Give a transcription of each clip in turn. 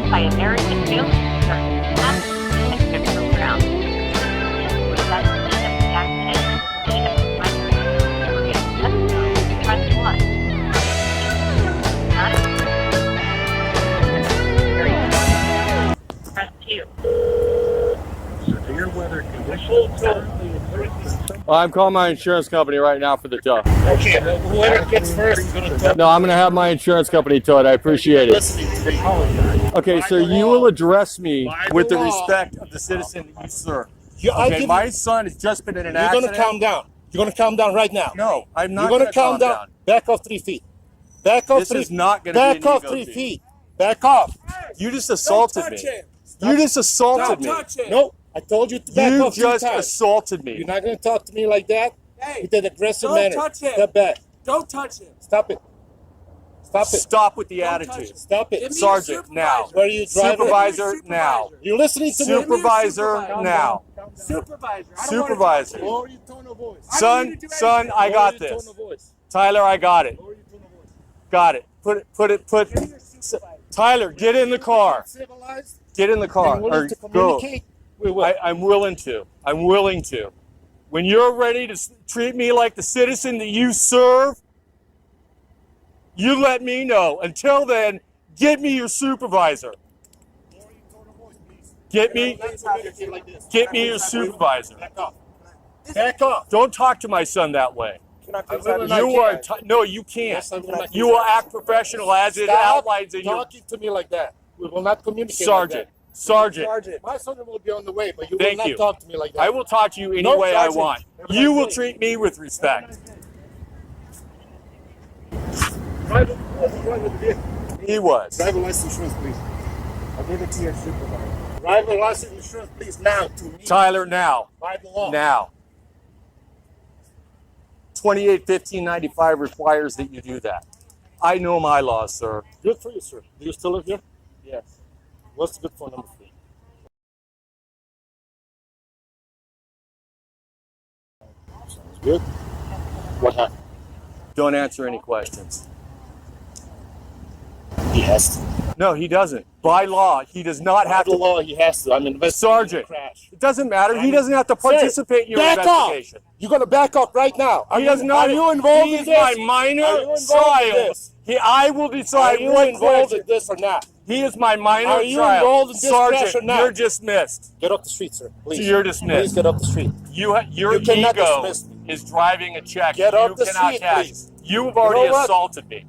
By American Field Program. Press 1. Press 2. Severe weather conditions. I'm calling my insurance company right now for the tow. Okay, whoever gets first. No, I'm going to have my insurance company tow it. I appreciate it. Okay, sir, you will address me with the respect of the citizen that you serve. Okay, my son has just been in an accident. You're going to calm down. You're going to calm down right now. No, I'm not. You're going to calm down. Back off 3 feet. Back off 3 feet. This is not going to be an Back off ego 3 thing. feet. Back off. You just assaulted me. You just assaulted me. No, I told you to back You off 3 just times. assaulted me. You're not going to talk to me like that. Hey, with an aggressive don't manner. touch him. Step back. Don't touch him. Stop it. Stop it. Stop with the Don't touch attitude. him. Stop Give it. me Sergeant, your now. supervisor. Where are you driving? Supervisor, Supervisor. now. You're listening to me. Supervisor, now. Supervisor. I don't Supervisor. Lower your tone of voice. I don't need to do Son, anything. I got Lower your this. tone of voice. Tyler, I got it. Lower your tone of voice. Got it. Put. Give me your supervisor. Tyler, get in the car. Civilized. Get in the car. And willing Or to go. communicate. We will. I'm willing to. I'm willing to. When you're ready to treat me like the citizen that you serve, you let me know. Until then, get me your supervisor. Lower your tone of voice, please. Get me your supervisor. Back off. Back off. Don't talk to my son that way. You are no, you can't. Yes, I will not. You will act professional as it Stop outlines in your talking to me like that. We will not communicate Sergeant. like that. Sergeant. My son will be on the way, but you Thank will not you. talk to me like that. I will talk to you any No, way I Sergeant. want. You will treat me with respect. Driver the vehicle. He was. Driver license insurance, please. I'll give it to your supervisor. Driver license insurance, please, now to me. Tyler, now. By the law. Now. 28-15-95 requires that you do that. I know my laws, sir. Good for you, sir. Do you still live here? Yes. What's the good phone number for you? Sounds good. What happened? Don't answer any questions. He has to. No, he doesn't. By law, he does not By have the to. law, he has to. I'm investigating Sergeant. a crash. It doesn't matter. He doesn't have to participate in your Back investigation. off. You're going to back off right now. He does not. Are you involved He in is this? my Are you minor involved in child. this? I will Are decide you what involved question. in this or not? He is my minor Are you child. involved in this crash Sergeant, or not? you're dismissed. Get off the street, sir. Please. So you're dismissed. Please get off the street. Your You cannot ego dismiss me. is driving a check Get you off the cannot street, cash. please. You've already know what? assaulted me.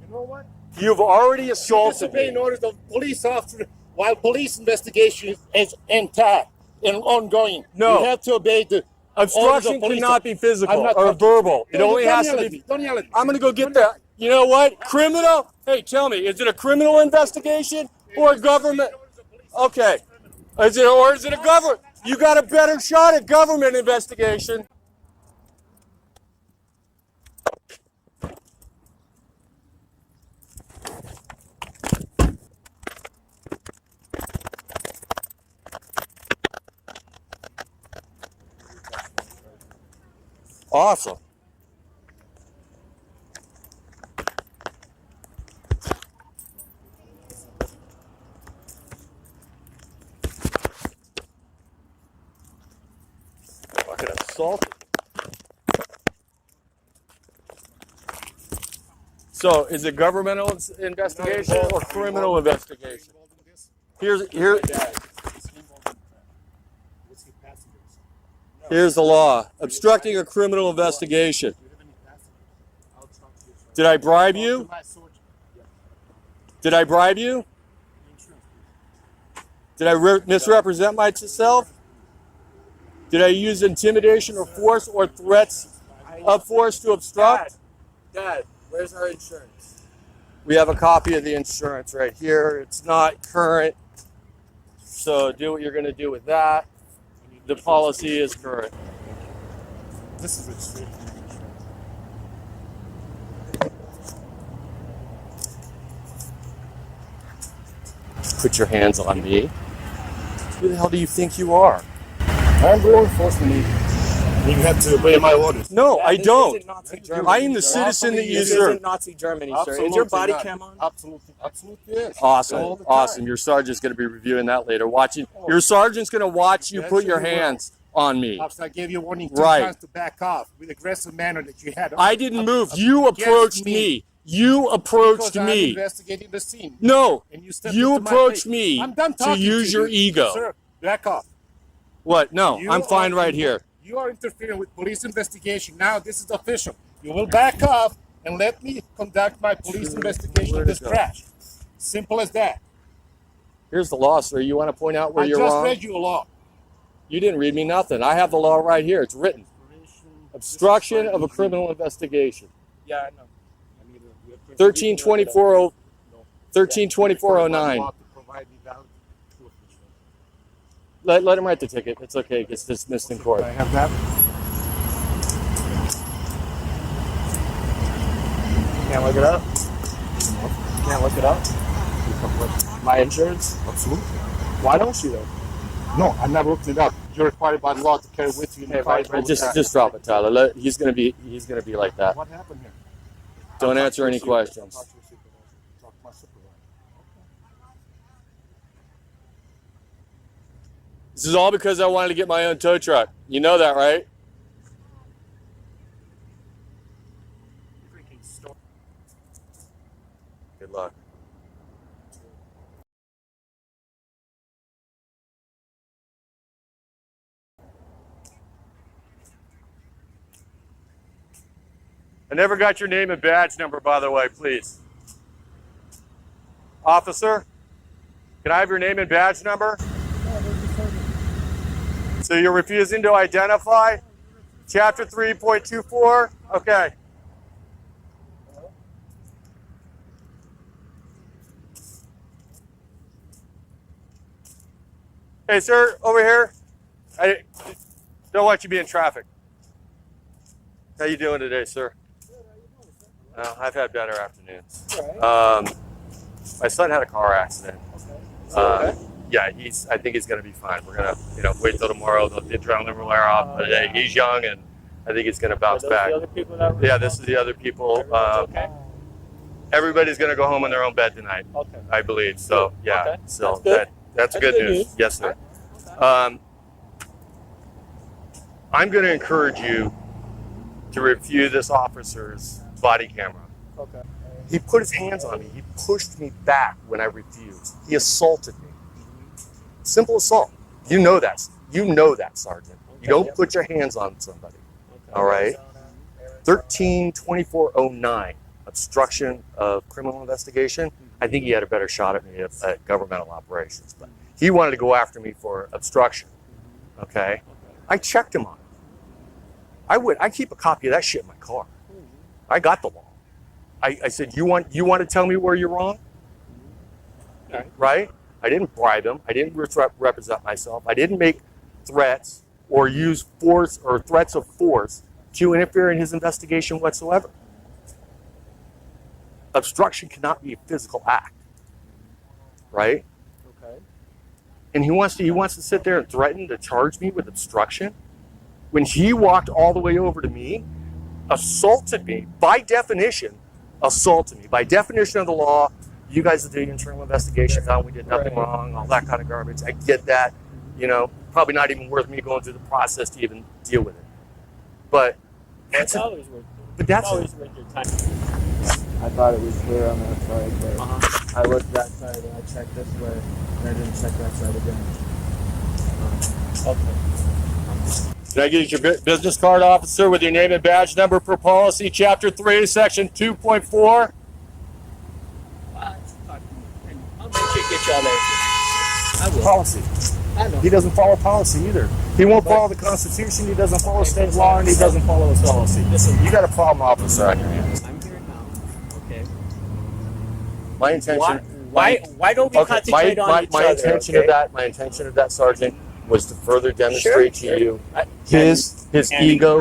You know what? You've already assaulted Disobeying me. orders of police officer while police investigation is intact and ongoing. No. You have to obey the orders Obstruction of police. cannot be physical I'm not or talking- verbal. It Don't- only don't has yell to at be. me. Don't yell at me. I'm going to go get that. You know what? Criminal? Hey, tell me, is it a criminal investigation or a government? Okay. Is it a government? You got a better shot at government investigation. Awesome. Fucking assaulted. So, is it governmental investigation or criminal investigation? Here's the law. Obstructing a criminal investigation. Did I bribe you? Did I bribe you? Did I misrepresent myself? Did I use intimidation or force or threats of force to obstruct? Dad, where's our insurance? We have a copy of the insurance right here. It's not current, so do what you're going to do with that. The policy is current. This is extreme. Put your hands on me. Who the hell do you think you are? I'm law enforcement agent. You have to obey my orders. No, I This don't. isn't Nazi Germany, I am the sir. citizen that you This serve. isn't Nazi Germany, sir. Is your body cam on? Absolutely, absolutely yes. Awesome, All the time. awesome. Your sergeant's going to be reviewing that later. Your sergeant's going to watch you Yes, put your you will. hands on me. Officer, I gave you a warning two Right. times to back off with aggressive manner that you had. I didn't move. You approached me. You approached Because I'm me. investigating the scene. No, And you stepped you into my approached face. me I'm done to talking use your you. ego. Sir, back off. What? No, You I'm fine are- right here. You are interfering with police investigation. Now this is official. You will back off and let me conduct my police investigation Where of to this go? crash. Simple as that. Here's the law, sir. You want to point out where I you're just wrong? read you a law. You didn't read me nothing. I have the law right here. It's written. Obstruction of a criminal investigation. Yeah, I know. 1324 132409. Let him write the ticket. It's okay. It gets dismissed in court. I have that. Can't look it up? Can't look it up? My insurance? Absolutely. Why don't you though? No, I never looked it up. You're required by law to carry with you in the Hey, car. right, right, Just drop it, Tyler. He's gonna be like that. What happened here? Don't I'll answer talk to any your supervisor. questions. I'll talk to your supervisor. Talk to my supervisor. This is all because I wanted to get my own tow truck. You know that, right? Good luck. I never got your name and badge number, by the way, please. Officer, can I have your name and badge number? So you're refusing to identify? Chapter 3.24? Okay. Hey, sir, over here. I don't want you to be in traffic. How you doing today, sir? I've had better afternoons. My son had a car accident. Yeah, I think he's gonna be fine. We're gonna, wait till tomorrow. The adrenaline will wear off. But he's young, and I think he's gonna bounce back. Yeah, this is the other people. Okay. Everybody's gonna go home in their own bed tonight, Okay. I believe. So yeah, Okay. so That's good. that's good good news. news. Yes, sir. I'm gonna encourage you to review this officer's body camera. Okay. He put his hands on me. He pushed me back when I refused. He assaulted me. Simple assault. You know that. You know that, Sergeant. You don't put your hands on somebody. All right? 132409, obstruction of criminal investigation. I think he had a better shot at me at governmental operations, but he wanted to go after me for obstruction. Okay? I checked him on it. I keep a copy of that shit in my car. I got the law. I said, you want to tell me where you're wrong? Right? I didn't bribe him. I didn't represent myself. I didn't make threats or use force or threats of force to interfere in his investigation whatsoever. Obstruction cannot be a physical act, right? Okay. And he wants to sit there and threaten to charge me with obstruction when he walked all the way over to me, assaulted me by definition. Assaulted me by definition of the law. You guys do internal investigation, found we did nothing wrong, all that kind of garbage. I get that. Probably not even worth me going through the process to even deal with it. But It's always worth your time. I thought it was clear on that side, but I looked that side and I checked this way, and I didn't check that side again. Okay. can I get your business card, officer, with your name and badge number per policy, Chapter 3, Section 2.4? I'll make sure to get y'all there. I will. Policy. I know. He doesn't follow policy either. He won't follow the Constitution. He doesn't follow state law, and he doesn't follow his policy. Listen, You got a problem, officer, on your hands. I'm here now. Okay. My intention. Why don't we Okay, concentrate on each my other? intention okay? my intention of that, Sergeant, was to further demonstrate Sure, to you His his ego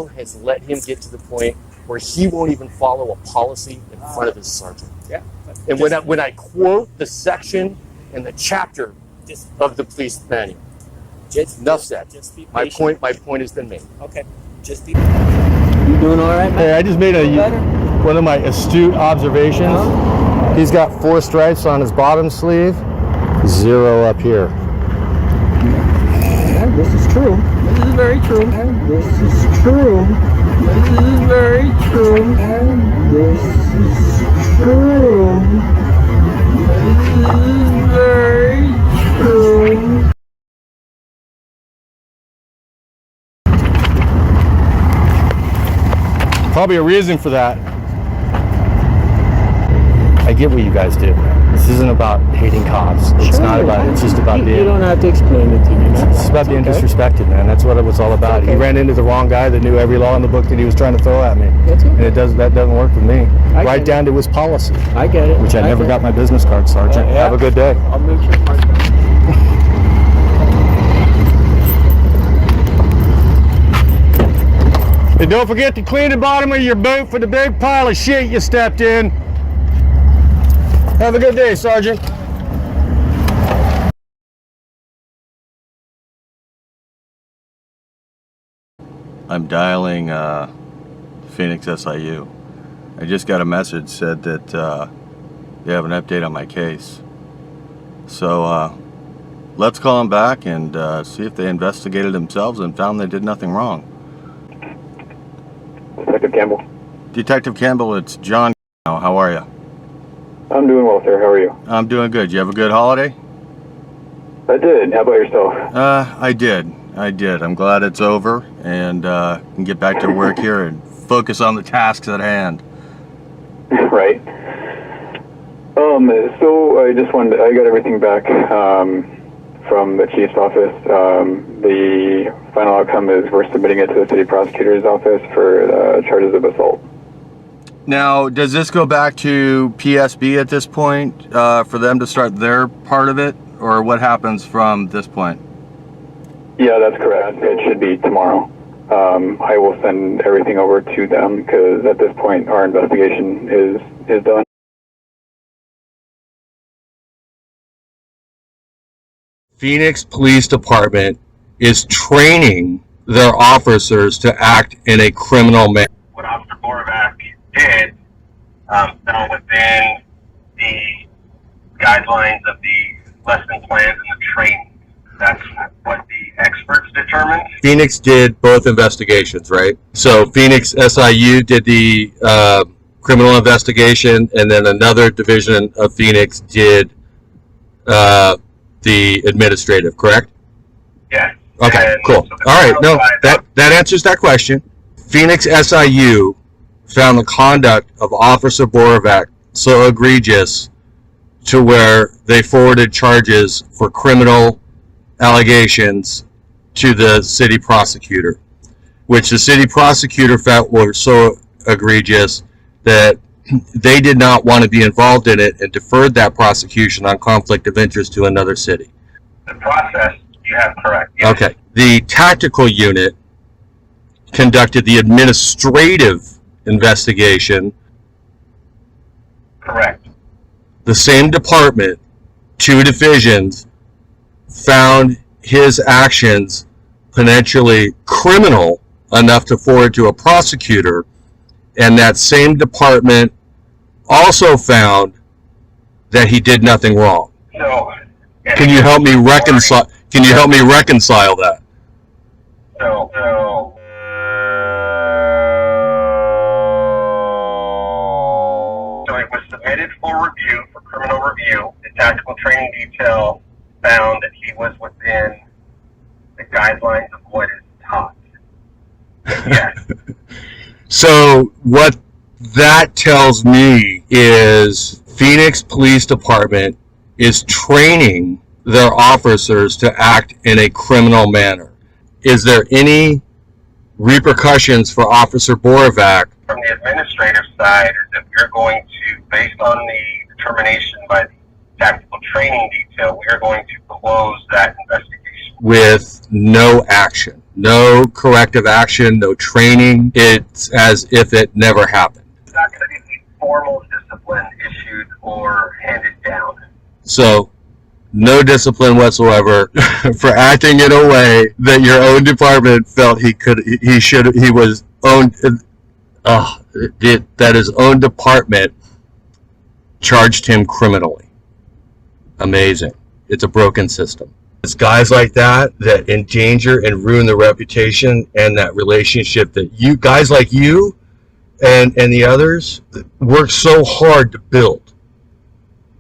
has let him get to the point where he won't even follow a policy in front of his sergeant. Yeah. And when I quote the section and the chapter Just, of the police manual, enough said. Just be My patient. point has been made. Okay. Just be. You doing all right, man? Hey, I just made one of my astute observations. He's got 4 stripes on his bottom sleeve, 0 up here. Yeah, this is true. This is very true. This is true. This is very true. This is true. This is very true. Probably a reason for that. I get what you guys do. This isn't about hating cops. It's not about. It's just about You being. don't have to explain it to me. It's about being disrespected, man. That's what it was all about. He ran into the wrong guy that knew every law in the book that he was trying to throw at me, That's okay. and that doesn't work with me. I Right get down to his policy, I get it. which I never get got my business card, Sergeant. Yeah. Have a good day. I'll make sure mark that. And don't forget to clean the bottom of your boot for the big pile of shit you stepped in. Have a good day, Sergeant. I'm dialing Phoenix SIU. I just got a message said that they have an update on my case. So let's call them back and see if they investigated themselves and found they did nothing wrong. Detective Campbell. Detective Campbell, it's John. How are you? I'm doing well, sir. How are you? I'm doing good. You have a good holiday? I did. How about yourself? I did. I'm glad it's over and can get back to work here and focus on the tasks at hand. Right. So I got everything back from the chief's office. The final outcome is we're submitting it to the city prosecutor's office for charges of assault. Now, does this go back to PSB at this point for them to start their part of it, or what happens from this point? Yeah, that's correct. It should be tomorrow. I will send everything over to them because at this point our investigation is done. Phoenix Police Department is training their officers to act in a criminal manner. What Officer Borovac did fell within the guidelines of the lesson plans and the training. That's what the experts determined. Phoenix did both investigations, right? So Phoenix SIU did the criminal investigation, and then another division of Phoenix did the administrative, correct? Yes. Okay, And cool. so the All right, no, criminal side- that answers that question. Phoenix SIU found the conduct of Officer Borovac so egregious to where they forwarded charges for criminal allegations to the city prosecutor, which the city prosecutor felt were so egregious that they did not want to be involved in it and deferred that prosecution on conflict of interest to another city. The process, you have correct. Yes. Okay. The tactical unit conducted the administrative investigation. Correct. The same department, 2 divisions, found his actions potentially criminal enough to forward to a prosecutor, and that same department also found that he did nothing wrong. So, Can you help me reconcile? Can you help me reconcile that? So it was submitted for review, for criminal review. The tactical training detail found that he was within the guidelines of what is taught. Yes. So what that tells me is Phoenix Police Department is training their officers to act in a criminal manner. Is there any repercussions for Officer Borovac? From the administrative side, is that we're going to, based on the determination by the tactical training detail, we are going to close that investigation. With no action, no corrective action, no training. It's as if it never happened. It's not going to be any formal discipline issued or handed down. So, no discipline whatsoever for acting in a way that your own department felt he was owned. That his own department charged him criminally. Amazing. It's a broken system. It's guys like that that endanger and ruin the reputation and that relationship that you guys like you and the others work so hard to build.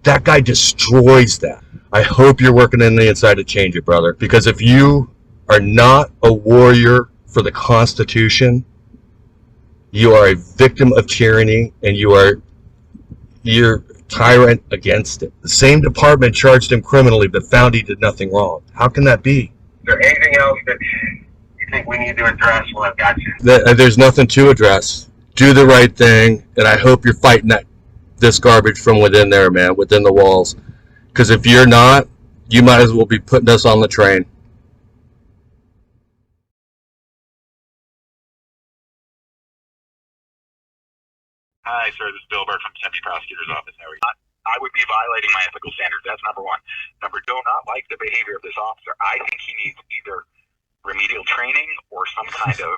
That guy destroys that. I hope you're working in the inside to change it, brother. Because if you are not a warrior for the Constitution, you are a victim of tyranny, and you're tyrant against it. The same department charged him criminally, but found he did nothing wrong. How can that be? Is there anything else that you think we need to address? Well, I've got you. There's nothing to address. Do the right thing, and I hope you're fighting this garbage from within there, man, within the walls. Because if you're not, you might as well be putting us on the train. Hi, sir. This is Bill Burke from the Deputy Prosecutor's Office. How are you? I would be violating my ethical standards. That's number one. Number two, not like the behavior of this officer. I think he needs either remedial training or some kind of.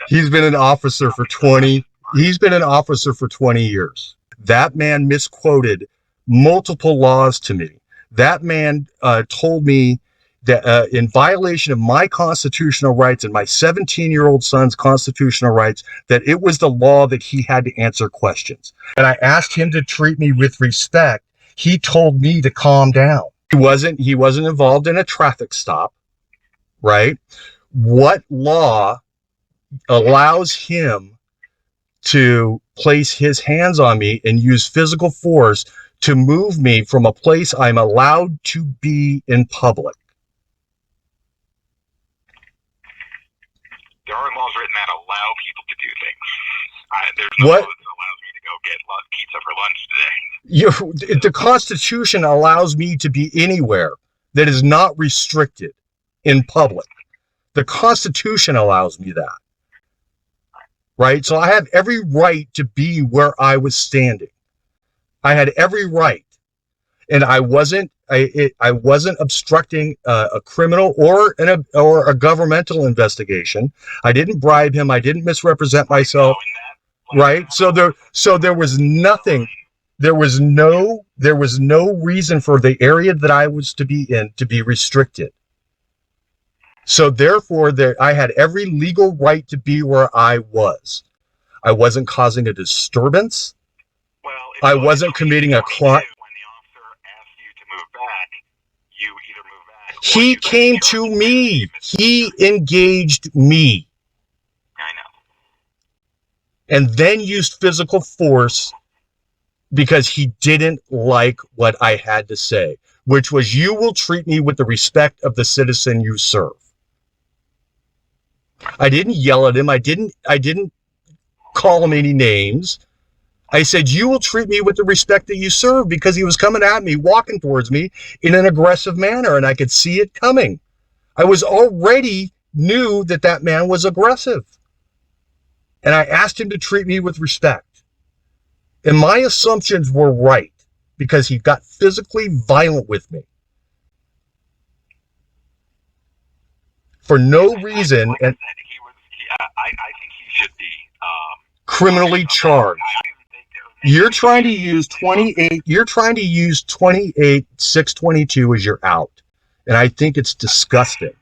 He's been an officer for 20 years. That man misquoted multiple laws to me. That man told me that in violation of my constitutional rights and my 17-year-old son's constitutional rights, that it was the law that he had to answer questions. And I asked him to treat me with respect. He told me to calm down. He wasn't involved in a traffic stop, right? What law allows him to place his hands on me and use physical force to move me from a place I'm allowed to be in public? There are laws written that allow people to do things. There's no law that allows me to go get pizza for lunch today. The Constitution allows me to be anywhere that is not restricted in public. The Constitution allows me that. Right? So I have every right to be where I was standing. I had every right. And I wasn't obstructing a criminal or a governmental investigation. I didn't bribe him. I didn't misrepresent myself. Right? So there was nothing. There was no reason for the area that I was to be in to be restricted. So therefore, I had every legal right to be where I was. I wasn't causing a disturbance. Well, I wasn't committing a crime. When the officer asked you to move back, you either move back. He came to me. He engaged me. I know. And then used physical force because he didn't like what I had to say, which was, you will treat me with the respect of the citizen you serve. I didn't yell at him. I didn't call him any names. I said, you will treat me with the respect that you serve, because he was coming at me, walking towards me in an aggressive manner, and I could see it coming. I was already knew that man was aggressive. And I asked him to treat me with respect. And my assumptions were right, because he got physically violent with me. For no reason. And I think he should be criminally charged. You're trying to use 28 622 as your out. And I think it's disgusting.